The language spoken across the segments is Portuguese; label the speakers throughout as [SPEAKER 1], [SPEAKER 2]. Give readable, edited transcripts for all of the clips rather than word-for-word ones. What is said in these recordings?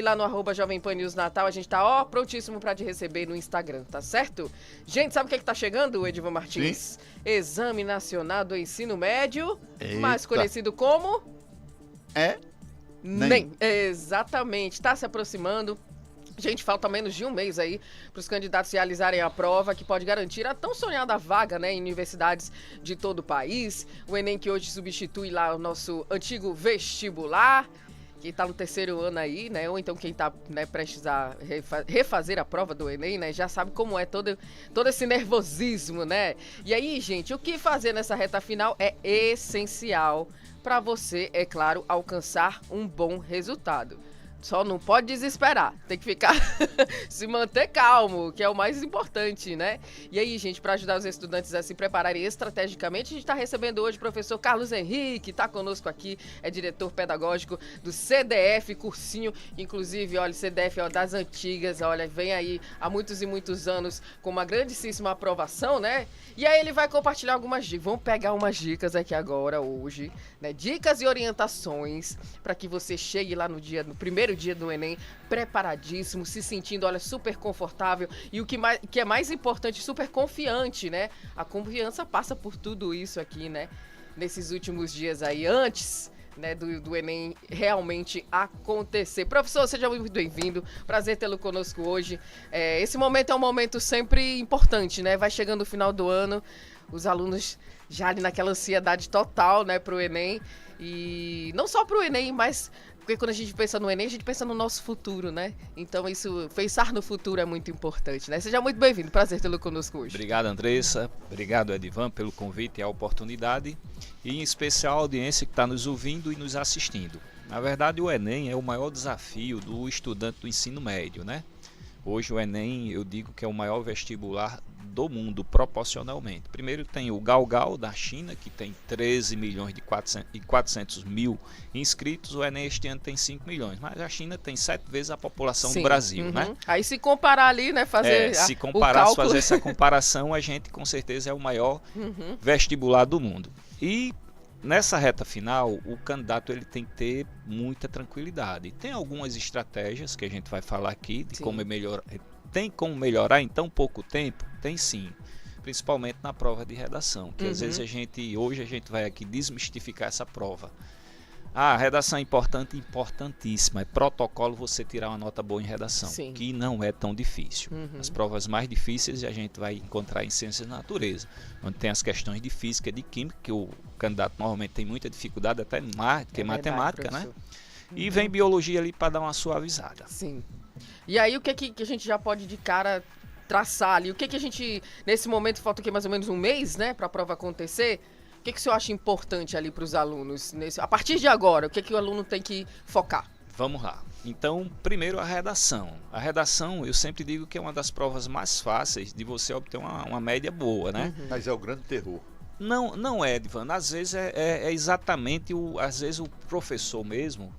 [SPEAKER 1] E lá no @Jovem Pan News Natal, a gente tá, prontíssimo pra te receber no Instagram, tá certo? Gente, sabe o que é que tá chegando, Edivan Martins? Sim. Exame Nacional do Ensino Médio, mais conhecido como... NEM. Exatamente, tá se aproximando. Gente, falta menos de um mês aí para os candidatos realizarem a prova que pode garantir a tão sonhada vaga, né, em universidades de todo o país. O Enem que hoje substitui lá o nosso antigo vestibular, que está no terceiro ano aí, né, ou então quem está, né, prestes a refazer a prova do Enem, né, já sabe como é todo esse nervosismo, né. E aí, gente, o que fazer nessa reta final é essencial para você, é claro, alcançar um bom resultado. Só não pode desesperar, tem que ficar, se manter calmo, que é o mais importante, né? E aí, gente, para ajudar os estudantes a se prepararem estrategicamente, a gente está recebendo hoje o professor Carlos Henrique, está conosco aqui, é diretor pedagógico do CDF, cursinho, inclusive, olha, CDF das antigas, olha, vem aí há muitos e muitos anos com uma grandíssima aprovação, né? E aí ele vai compartilhar algumas dicas, vamos pegar umas dicas aqui agora, hoje, né? Dicas e orientações para que você chegue lá no primeiro dia do Enem, preparadíssimo, se sentindo, olha, super confortável e o que é mais importante, super confiante, né? A confiança passa por tudo isso aqui, né? Nesses últimos dias aí, antes, né, do Enem realmente acontecer. Professor, seja muito bem-vindo, prazer tê-lo conosco hoje. Esse momento é um momento sempre importante, né? Vai chegando o final do ano, os alunos já ali naquela ansiedade total, né, pro Enem. E não só pro Enem, mas... Porque quando a gente pensa no Enem, a gente pensa no nosso futuro, né? Então, pensar no futuro é muito importante, né? Seja muito bem-vindo, prazer tê-lo conosco hoje.
[SPEAKER 2] Obrigado, Andressa. Obrigado, Edivan, pelo convite e a oportunidade. E, em especial, a audiência que está nos ouvindo e nos assistindo. Na verdade, o Enem é o maior desafio do estudante do ensino médio, né? Hoje, o Enem, eu digo que é o maior vestibular do mundo, proporcionalmente. Primeiro tem o Gaokao da China, que tem 13 milhões e 400 mil inscritos. O Enem este ano tem 5 milhões, mas a China tem 7 vezes a população do Brasil, né?
[SPEAKER 1] Aí se comparar ali, né, fazer
[SPEAKER 2] se comparar, fazer essa comparação, a gente com certeza é o maior vestibular do mundo. E nessa reta final, o candidato ele tem que ter muita tranquilidade. Tem algumas estratégias que a gente vai falar aqui de como melhorar. Tem como melhorar em tão pouco tempo? Tem sim, principalmente na prova de redação, que às vezes hoje a gente vai aqui desmistificar essa prova. A redação é importante, importantíssima, é protocolo você tirar uma nota boa em redação, que não é tão difícil. As provas mais difíceis a gente vai encontrar em ciências da natureza, onde tem as questões de física e de química, que o candidato normalmente tem muita dificuldade, até em matemática, né? E vem biologia ali para dar uma suavizada.
[SPEAKER 1] Sim. E aí o que a gente já pode de cara traçar ali? O que a gente, nesse momento, falta aqui mais ou menos um mês, né, para a prova acontecer? O que o senhor acha importante ali para os alunos? A partir de agora, o que o aluno tem que focar?
[SPEAKER 2] Vamos lá. Então, primeiro a redação. A redação, eu sempre digo que é uma das provas mais fáceis de você obter uma média boa, né?
[SPEAKER 3] Mas é o grande terror.
[SPEAKER 2] Não é, Edivan. Às vezes é exatamente às vezes o professor mesmo,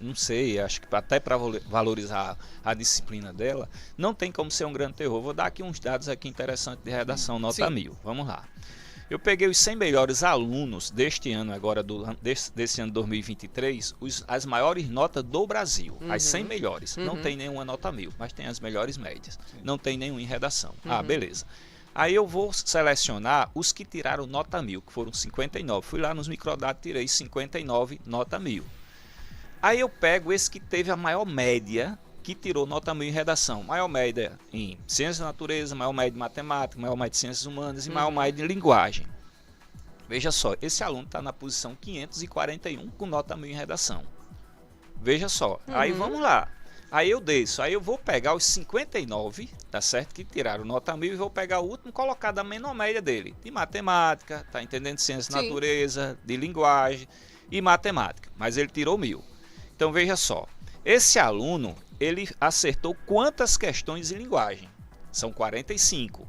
[SPEAKER 2] não sei, acho que até para valorizar a disciplina dela, não tem como ser um grande terror. Vou dar aqui uns dados aqui interessantes de redação, nota 1000. Vamos lá. Eu peguei os 100 melhores alunos deste ano, agora desse ano 2023, as maiores notas do Brasil, as 100 melhores. Não tem nenhuma nota 1000, mas tem as melhores médias. Não tem nenhum em redação. Beleza. Aí eu vou selecionar os que tiraram nota 1000, que foram 59. Fui lá nos microdados, tirei 59 nota 1000. Aí eu pego esse que teve a maior média, que tirou nota 1000 em redação. Maior média em ciências da natureza, maior média em matemática, maior média em ciências humanas e maior média em linguagem. Veja só, esse aluno está na posição 541 com nota 1000 em redação. Veja só, aí vamos lá. Aí eu desço, aí eu vou pegar os 59, tá certo? Que tiraram nota 1000 e vou pegar o último colocado da menor média dele. De matemática, tá entendendo? Ciências da natureza, de linguagem e matemática. Mas ele tirou 1000. Então veja só, esse aluno, ele acertou quantas questões em linguagem? São 45.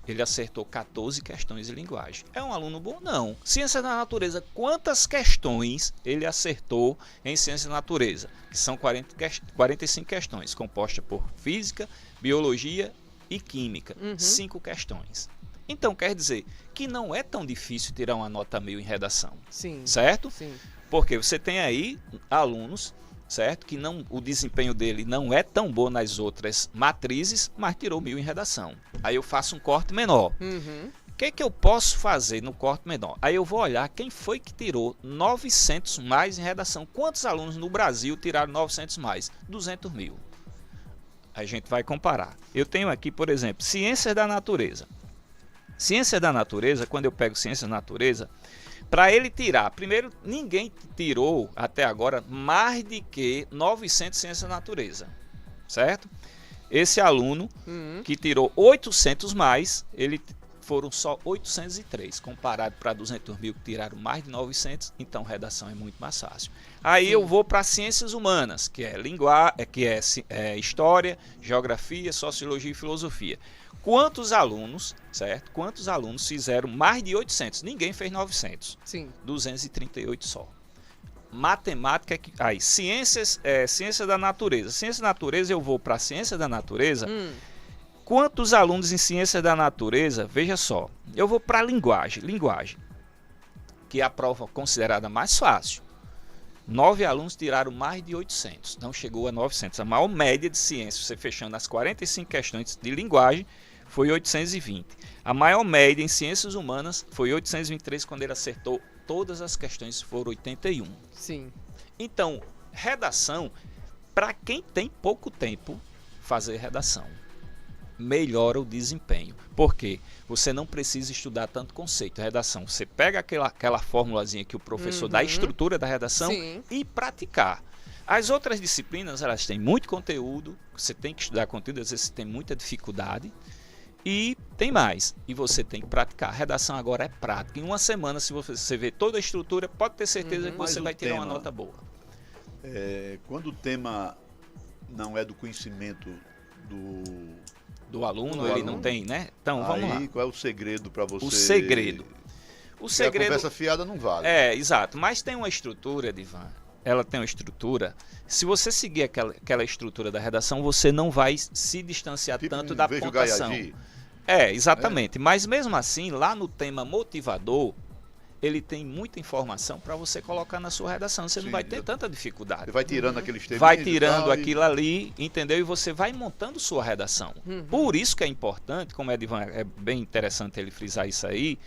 [SPEAKER 2] Ele acertou 14 questões em linguagem. É um aluno bom? Não. Ciência da natureza, quantas questões ele acertou em ciência da natureza? Que são 45 questões, compostas por física, biologia e química. 5 questões. Então quer dizer que não é tão difícil tirar uma nota 1000 em redação.
[SPEAKER 1] Sim.
[SPEAKER 2] Certo?
[SPEAKER 1] Sim.
[SPEAKER 2] Porque você tem aí alunos certo? Que não, o desempenho dele não é tão bom nas outras matrizes, mas tirou 1000 em redação. Aí eu faço um corte menor. O que eu posso fazer no corte menor? Aí eu vou olhar quem foi que tirou 900 mais em redação. Quantos alunos no Brasil tiraram 900 mais? 200 mil. A gente vai comparar. Eu tenho aqui, por exemplo, Ciências da Natureza. Ciências da Natureza, quando eu pego Ciências da Natureza, para ele tirar, primeiro, ninguém tirou até agora mais de que 900 Ciências da Natureza, certo? Esse aluno que tirou 800 mais, foram só 803, comparado para 200 mil que tiraram mais de 900, então redação é muito mais fácil. Aí eu vou para Ciências Humanas, que é História, Geografia, Sociologia e Filosofia. Quantos alunos, certo? Quantos alunos fizeram mais de 800? Ninguém fez 900.
[SPEAKER 1] Sim.
[SPEAKER 2] 238 só. Matemática, aí, ciências da natureza. Ciência da natureza, eu vou para Ciência da Natureza. Quantos alunos em Ciência da Natureza? Veja só, eu vou para linguagem, que é a prova considerada mais fácil. 9 alunos tiraram mais de 800, não chegou a 900. A maior média de ciência, você fechando as 45 questões de linguagem, foi 820. A maior média em ciências humanas foi 823, quando ele acertou todas as questões, foram 81.
[SPEAKER 1] Sim.
[SPEAKER 2] Então, redação, para quem tem pouco tempo, fazer redação melhora o desempenho. Por quê? Você não precisa estudar tanto conceito. Redação, você pega aquela formulazinha que o professor dá, a estrutura da redação, e praticar. As outras disciplinas, elas têm muito conteúdo, você tem que estudar conteúdo, às vezes você tem muita dificuldade, e tem mais, e você tem que praticar. A redação agora é prática. Em uma semana, se você ver toda a estrutura, pode ter certeza que você vai tirar uma nota boa.
[SPEAKER 3] Quando o tema não é do conhecimento
[SPEAKER 2] do aluno, ele não tem, né? Então, vamos lá.
[SPEAKER 3] Qual é o segredo para você?
[SPEAKER 2] O segredo.
[SPEAKER 3] A conversa fiada não vale.
[SPEAKER 2] Exato. Mas tem uma estrutura, Divan. Ela tem uma estrutura. Se você seguir aquela estrutura da redação, você não vai se distanciar tanto da pontuação. Exatamente. Mas mesmo assim, lá no tema motivador, ele tem muita informação para você colocar na sua redação. Você não vai ter tanta dificuldade.
[SPEAKER 3] Ele vai tirando aqueles temas.
[SPEAKER 2] Vai tirando aquilo ali, entendeu? E você vai montando sua redação. Por isso que é importante, como é bem interessante ele frisar isso aí,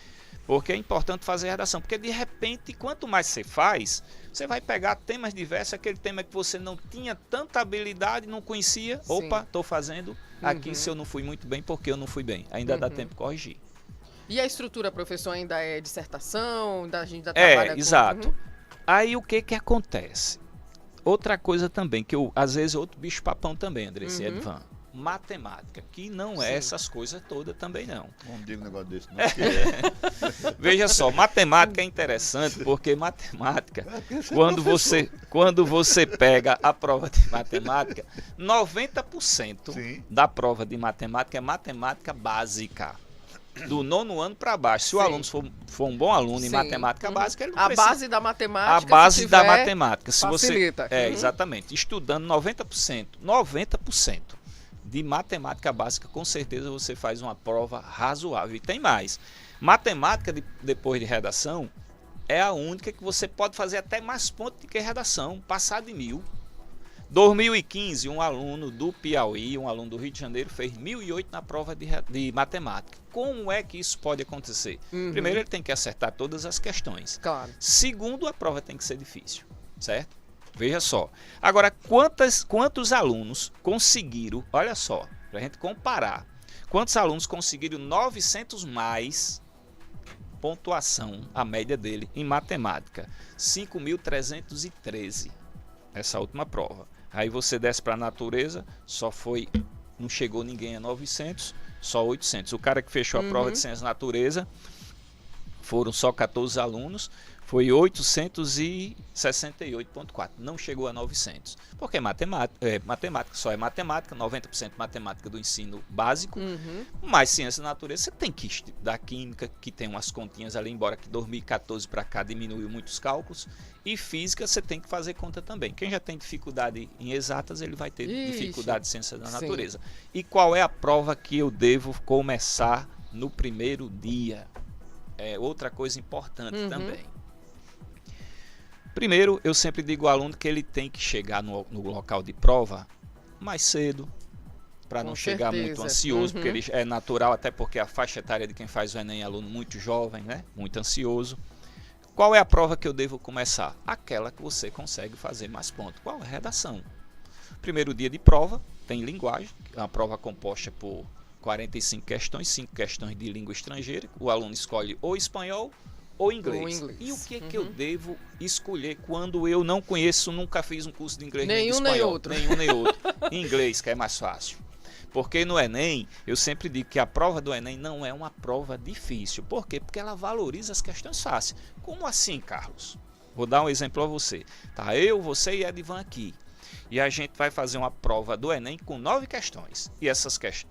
[SPEAKER 2] porque é importante fazer a redação. Porque de repente, quanto mais você faz, você vai pegar temas diversos, aquele tema que você não tinha tanta habilidade, não conhecia. Sim. Opa, estou fazendo aqui, se eu não fui muito bem, porque eu não fui bem. Ainda dá tempo de corrigir.
[SPEAKER 1] E a estrutura, professor, ainda é dissertação? A gente ainda trabalha
[SPEAKER 2] exato. Aí o que acontece? Outra coisa também, que às vezes outro bicho papão também, Andressa e Edvan. Matemática, que não é essas coisas todas também não.
[SPEAKER 3] Não diga um negócio desse não.
[SPEAKER 2] Veja só, matemática é interessante, porque matemática, quando você pega a prova de matemática, 90% da prova de matemática é matemática básica. Do 9º ano para baixo. Se o aluno for um bom aluno em matemática básica, ele não precisa.
[SPEAKER 1] A base da matemática.
[SPEAKER 2] A base da matemática. Se
[SPEAKER 1] facilita.
[SPEAKER 2] Exatamente. Estudando 90% de matemática básica, com certeza você faz uma prova razoável. E tem mais. Matemática, depois de redação, é a única que você pode fazer até mais pontos do que redação, passar de 1000. 2015, um aluno do Piauí, um aluno do Rio de Janeiro, fez 1008 na prova de matemática. Como é que isso pode acontecer? Primeiro, ele tem que acertar todas as questões.
[SPEAKER 1] Claro.
[SPEAKER 2] Segundo, a prova tem que ser difícil, certo? Veja só. Agora, quantos alunos conseguiram, olha só, para a gente comparar, quantos alunos conseguiram 900 mais pontuação, a média dele, em matemática? 5.313, essa última prova. Aí você desce para a natureza, não chegou ninguém a 900, só 800. O cara que fechou a prova de ciência da natureza, foram só 14 alunos, foi 868,4. Não chegou a 900. Porque matemática só é matemática, 90% matemática do ensino básico, mas ciência da natureza você tem que estudar química, que tem umas continhas ali, embora que 2014 para cá diminuiu muitos cálculos, e física você tem que fazer conta também. Quem já tem dificuldade em exatas, ele vai ter dificuldade em ciência da natureza. E qual é a prova que eu devo começar no primeiro dia? É outra coisa importante também. Primeiro, eu sempre digo ao aluno que ele tem que chegar no local de prova mais cedo, para não chegar muito ansioso, porque ele é natural, até porque a faixa etária de quem faz o Enem é aluno muito jovem, né? Muito ansioso. Qual é a prova que eu devo começar? Aquela que você consegue fazer mais pontos. Qual é a redação? Primeiro dia de prova, tem linguagem, é uma prova composta por 45 questões, 5 questões de língua estrangeira. O aluno escolhe ou espanhol ou inglês. E o que que eu devo escolher quando eu não conheço, nunca fiz um curso de inglês nem de espanhol? Nenhum nem outro. Inglês, que é mais fácil. Porque no Enem, eu sempre digo que a prova do Enem não é uma prova difícil. Por quê? Porque ela valoriza as questões fáceis. Como assim, Carlos? Vou dar um exemplo a você. Tá, eu, você e Edivan aqui. E a gente vai fazer uma prova do Enem com 9 questões. E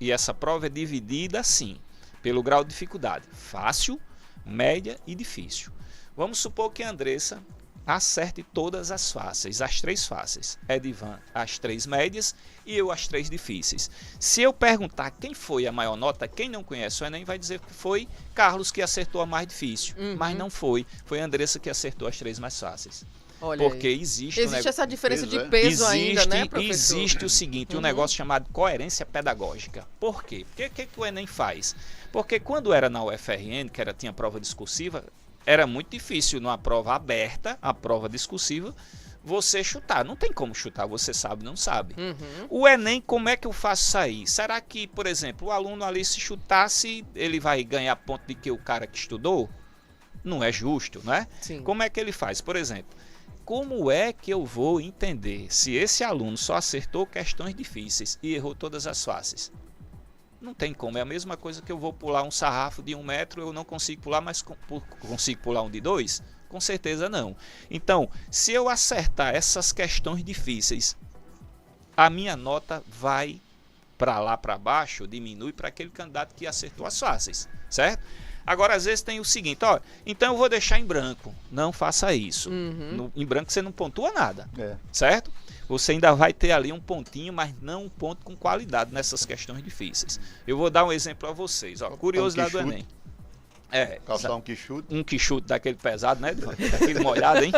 [SPEAKER 2] essa prova é dividida assim, pelo grau de dificuldade. Fácil, média e difícil. Vamos supor que a Andressa acerte todas as fáceis, as 3 fáceis. Edivan, as 3 médias e eu as 3 difíceis. Se eu perguntar quem foi a maior nota, quem não conhece o Enem vai dizer que foi Carlos que acertou a mais difícil. Mas não foi. Foi a Andressa que acertou as 3 mais fáceis.
[SPEAKER 1] Olha
[SPEAKER 2] porque
[SPEAKER 1] aí.
[SPEAKER 2] existe
[SPEAKER 1] essa diferença de peso ainda, né, professor?
[SPEAKER 2] Existe o seguinte, um negócio chamado coerência pedagógica. Por quê? Porque que o Enem faz? Porque quando era na UFRN, que tinha prova discursiva, era muito difícil numa prova aberta, a prova discursiva, você chutar. Não tem como chutar, você sabe, não sabe. O Enem, como é que eu faço sair? Será que, por exemplo, o aluno ali se chutasse, ele vai ganhar ponto de que o cara que estudou? Não é justo, né?
[SPEAKER 1] Sim.
[SPEAKER 2] Como é que ele faz? Por exemplo, como é que eu vou entender se esse aluno só acertou questões difíceis e errou todas as fáceis? Não tem como, é a mesma coisa que eu vou pular um sarrafo de 1 metro, eu não consigo pular, mas consigo pular um de 2? Com certeza não. Então, se eu acertar essas questões difíceis, a minha nota vai para lá para baixo, diminui para aquele candidato que acertou as fáceis, certo? Agora, às vezes tem o seguinte, ó, então eu vou deixar em branco. Não faça isso. Em branco você não pontua nada, certo? Você ainda vai ter ali um pontinho, mas não um ponto com qualidade nessas questões difíceis. Eu vou dar um exemplo a vocês. Ó, curiosidade do Enem.
[SPEAKER 3] Calçar um quichute.
[SPEAKER 2] Um quichute daquele pesado, né? Daquele molhado, hein?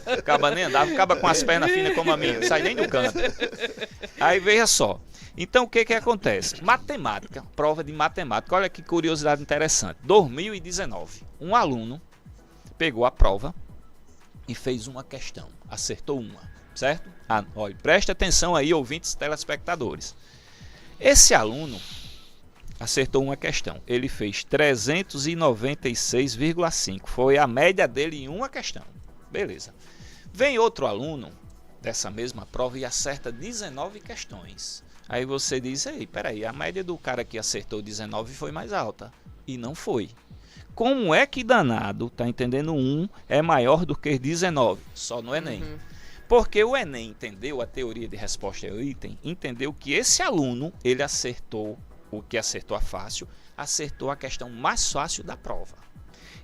[SPEAKER 2] Acaba nem andava, acaba com as pernas finas como a minha, não sai nem do canto. Aí veja só. Então o que acontece? Matemática, prova de matemática. Olha que curiosidade interessante. 2019, um aluno pegou a prova e fez uma questão. Acertou uma. Certo? Olha, preste atenção aí, ouvintes telespectadores. Esse aluno acertou uma questão. Ele fez 396,5. Foi a média dele em uma questão. Beleza. Vem outro aluno dessa mesma prova e acerta 19 questões. Aí você diz, ei, peraí, a média do cara que acertou 19 foi mais alta. E não foi. Como é que danado, tá entendendo? 1 é maior do que 19? Só no Enem. Porque o Enem entendeu a teoria de resposta ao item, entendeu que esse aluno, ele acertou o que acertou a fácil, acertou a questão mais fácil da prova.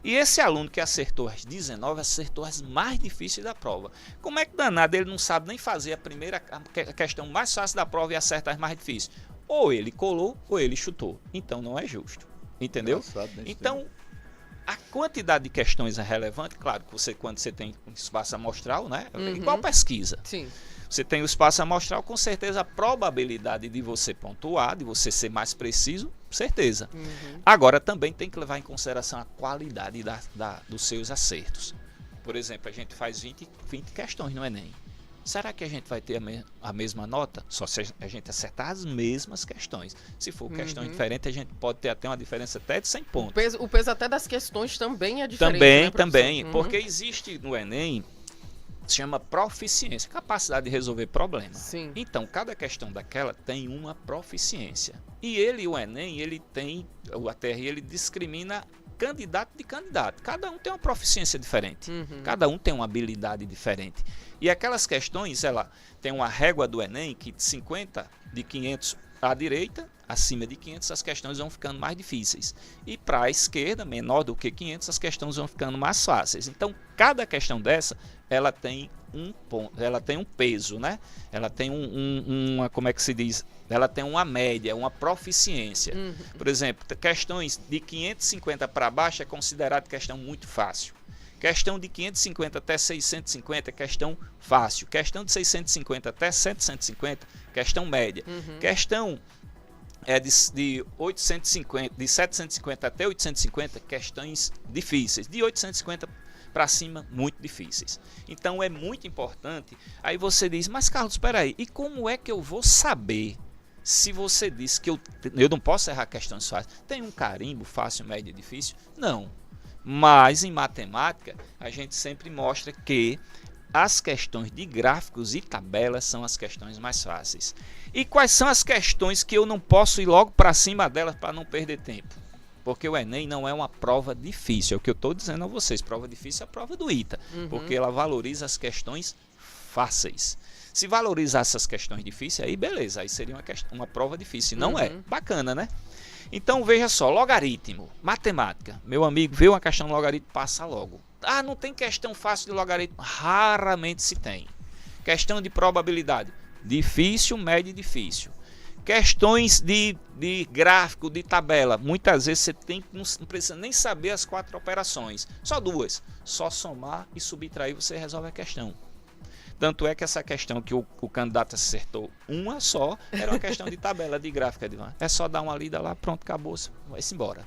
[SPEAKER 2] E esse aluno que acertou as 19, acertou as mais difíceis da prova. Como é que danado ele não sabe nem fazer a questão mais fácil da prova e acerta as mais difíceis? Ou ele colou, ou ele chutou. Então não é justo. Entendeu? Então, a quantidade de questões é relevante, claro que quando você tem um espaço amostral, né? Igual pesquisa.
[SPEAKER 1] Sim.
[SPEAKER 2] Você tem o espaço amostral, com certeza a probabilidade de você pontuar, de você ser mais preciso, certeza. Agora também tem que levar em consideração a qualidade dos seus acertos. Por exemplo, a gente faz 20 questões no Enem. Será que a gente vai ter a mesma nota? Só se a gente acertar as mesmas questões. Se for questões diferentes, a gente pode ter até uma diferença até de 100 pontos.
[SPEAKER 1] O peso até das questões também é diferente.
[SPEAKER 2] Também. Porque existe no Enem, se chama proficiência, capacidade de resolver problemas.
[SPEAKER 1] Sim.
[SPEAKER 2] Então, cada questão daquela tem uma proficiência. E o Enem, o ATRI, ele discrimina candidato de candidato. Cada um tem uma proficiência diferente. Cada um tem uma habilidade diferente. E aquelas questões, ela tem uma régua do Enem que de 50, de 500 à direita, acima de 500 as questões vão ficando mais difíceis. E para a esquerda, menor do que 500, as questões vão ficando mais fáceis. Então, cada questão dessa, ela tem um ponto, ela tem um peso, né? Ela tem uma, como é que se diz? Ela tem uma média, uma proficiência. Por exemplo, questões de 550 para baixo é considerado questão muito fácil. Questão de 550 até 650, questão fácil. Questão de 650 até 750, questão média. Questão de 850, de 750 até 850, questões difíceis. De 850 para cima, muito difíceis. Então é muito importante. Aí você diz, mas Carlos, espera aí, e como é que eu vou saber se você disse que eu não posso errar questões fáceis? Tem um carimbo, fácil, médio e difícil? Não. Mas em matemática, a gente sempre mostra que as questões de gráficos e tabelas são as questões mais fáceis. E quais são as questões que eu não posso ir logo para cima delas para não perder tempo? Porque o Enem não é uma prova difícil, é o que eu estou dizendo a vocês. Prova difícil é a prova do ITA, porque ela valoriza as questões fáceis. Se valorizasse as questões difíceis, aí beleza, aí seria uma prova difícil. Não é? Bacana, né? Então veja só, logaritmo, matemática. Meu amigo, vê uma questão de logaritmo, passa logo. Ah, não tem questão fácil de logaritmo? Raramente se tem. Questão de probabilidade, difícil, médio e difícil. Questões de gráfico, de tabela, muitas vezes você não precisa nem saber as 4 operações, só 2. Só somar e subtrair você resolve a questão. Tanto é que essa questão que o candidato acertou uma só, era uma questão de tabela, de gráfica. É só dar uma lida lá, pronto, acabou, vai-se embora.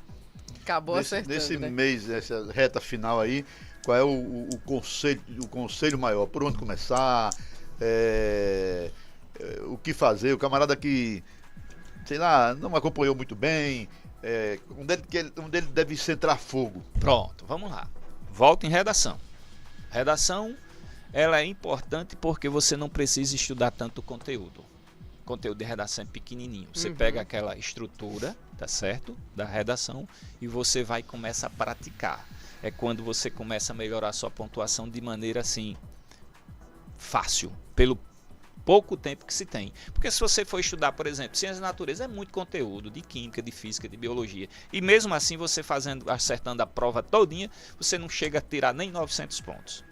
[SPEAKER 1] Acabou acertando,
[SPEAKER 3] nesse
[SPEAKER 1] né?
[SPEAKER 3] mês, nessa reta final aí, qual é o conselho maior? Por onde começar? O que fazer? O camarada que, sei lá, não acompanhou muito bem, onde ele deve centrar fogo?
[SPEAKER 2] Pronto, vamos lá. Volta em redação. Redação, ela é importante porque você não precisa estudar tanto conteúdo. O conteúdo de redação é pequenininho. Você pega aquela estrutura, tá certo? Da redação e você vai começar a praticar. É quando você começa a melhorar a sua pontuação de maneira assim fácil, pelo pouco tempo que se tem. Porque se você for estudar, por exemplo, ciências da natureza, é muito conteúdo de química, de física, de biologia. E mesmo assim, você acertando a prova todinha, você não chega a tirar nem 900 pontos.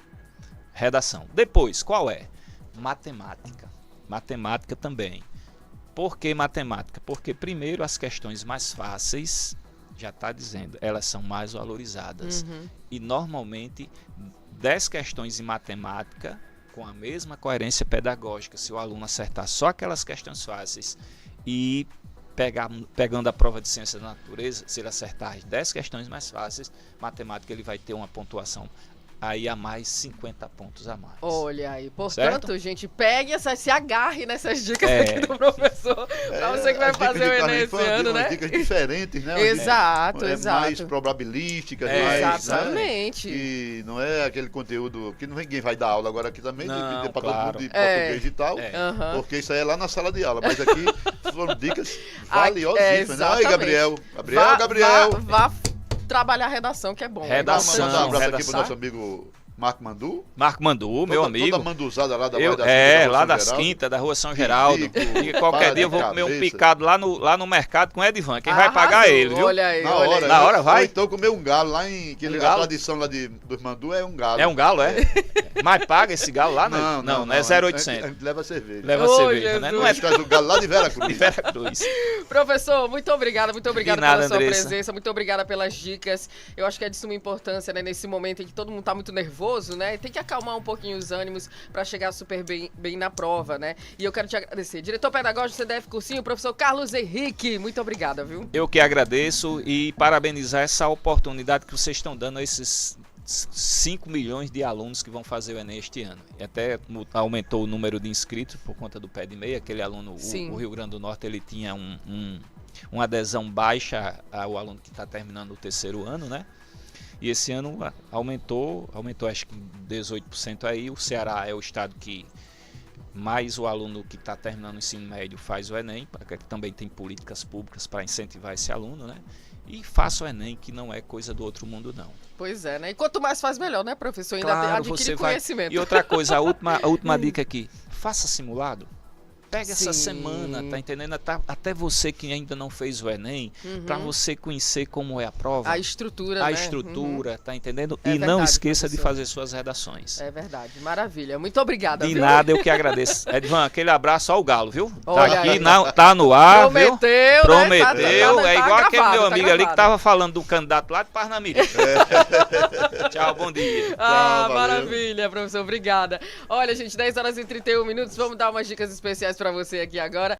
[SPEAKER 2] Redação. Depois, qual é? Matemática. Matemática também. Por que matemática? Porque primeiro as questões mais fáceis, já está dizendo, elas são mais valorizadas. E normalmente 10 questões em matemática com a mesma coerência pedagógica, se o aluno acertar só aquelas questões fáceis e pegando a prova de ciência da natureza, se ele acertar as 10 questões mais fáceis, matemática ele vai ter uma pontuação aí a mais 50 pontos a mais.
[SPEAKER 1] Olha aí, portanto,
[SPEAKER 2] certo?
[SPEAKER 1] Gente, pegue se agarre nessas dicas aqui do professor, para você que vai fazer o Enem esse ano, né?
[SPEAKER 3] Dicas diferentes, né?
[SPEAKER 1] Exato,
[SPEAKER 3] mais probabilísticas,
[SPEAKER 1] exatamente.
[SPEAKER 3] Né? E não é aquele conteúdo que ninguém vai dar aula agora aqui também, para todo mundo de português e tal, porque isso aí é lá na sala de aula, mas aqui foram dicas valiosíssimas, né? Aí, Gabriel,
[SPEAKER 1] vá trabalhar a redação, que é bom.
[SPEAKER 2] Redação.
[SPEAKER 3] Mandar um abraço aqui pro nosso amigo Marco Mandu.
[SPEAKER 2] Marco Mandu, meu amigo.
[SPEAKER 3] Toda manduzada lá da
[SPEAKER 2] lá das Quintas, da Rua São Geraldo. E qualquer dia eu vou comer um picado lá no mercado com o Edivan. Quem vai pagar ele, viu?
[SPEAKER 1] Olha aí,
[SPEAKER 3] na hora vai.
[SPEAKER 2] Ou
[SPEAKER 3] então comer um galo lá em... A tradição lá dos Mandu é um galo.
[SPEAKER 2] É um galo, é? Mas paga esse galo lá? Não, é 0,800.
[SPEAKER 3] A gente leva cerveja.
[SPEAKER 2] Leva cerveja, né? Não é
[SPEAKER 3] traz o galo lá de Veracruz.
[SPEAKER 2] De Veracruz.
[SPEAKER 1] Professor, muito obrigada pela sua
[SPEAKER 2] Andressa.
[SPEAKER 1] presença, muito obrigada pelas dicas. Eu acho que é de suma importância, né, nesse momento em que todo mundo tá muito nervoso, né? Tem que acalmar um pouquinho os ânimos para chegar super bem na prova, né? E eu quero te agradecer. Diretor pedagógico do CDF Cursinho, professor Carlos Henrique, muito obrigada, viu?
[SPEAKER 2] Eu que agradeço e parabenizar essa oportunidade que vocês estão dando a esses 5 milhões de alunos que vão fazer o Enem este ano. E até aumentou o número de inscritos por conta do pé de meia. Aquele aluno, o Rio Grande do Norte, ele tinha uma adesão baixa ao aluno que está terminando o 3º ano, né? E esse ano aumentou acho que 18% aí. O Ceará é o estado que mais o aluno que está terminando o ensino médio faz o Enem, porque também tem políticas públicas para incentivar esse aluno, né? E faça o Enem, que não é coisa do outro mundo, não.
[SPEAKER 1] Pois é, né? E quanto mais faz, melhor, né, professor? Ainda
[SPEAKER 2] Claro,
[SPEAKER 1] adquire conhecimento.
[SPEAKER 2] E outra coisa, a última dica aqui, faça simulado. Pega essa semana, tá entendendo? Até você que ainda não fez o Enem, para você conhecer como é a prova.
[SPEAKER 1] A estrutura,
[SPEAKER 2] A
[SPEAKER 1] né?
[SPEAKER 2] estrutura, tá entendendo? E não esqueça de fazer suas redações.
[SPEAKER 1] É verdade, maravilha. Muito obrigada,
[SPEAKER 2] De nada, eu que agradeço. Edvan, aquele abraço ao Galo, viu?
[SPEAKER 1] Olha
[SPEAKER 2] tá aqui, tá no ar,
[SPEAKER 1] Prometeu,
[SPEAKER 2] viu? Prometeu,
[SPEAKER 1] né?
[SPEAKER 2] É igual
[SPEAKER 1] gravado,
[SPEAKER 2] aquele meu amigo ali que
[SPEAKER 1] gravado.
[SPEAKER 2] tava falando do candidato lá de Parnamirim. Tchau, bom dia.
[SPEAKER 1] Tchau, maravilha, professor, obrigada. Olha, gente, 10 horas e 31 minutos, vamos dar umas dicas especiais para você aqui agora.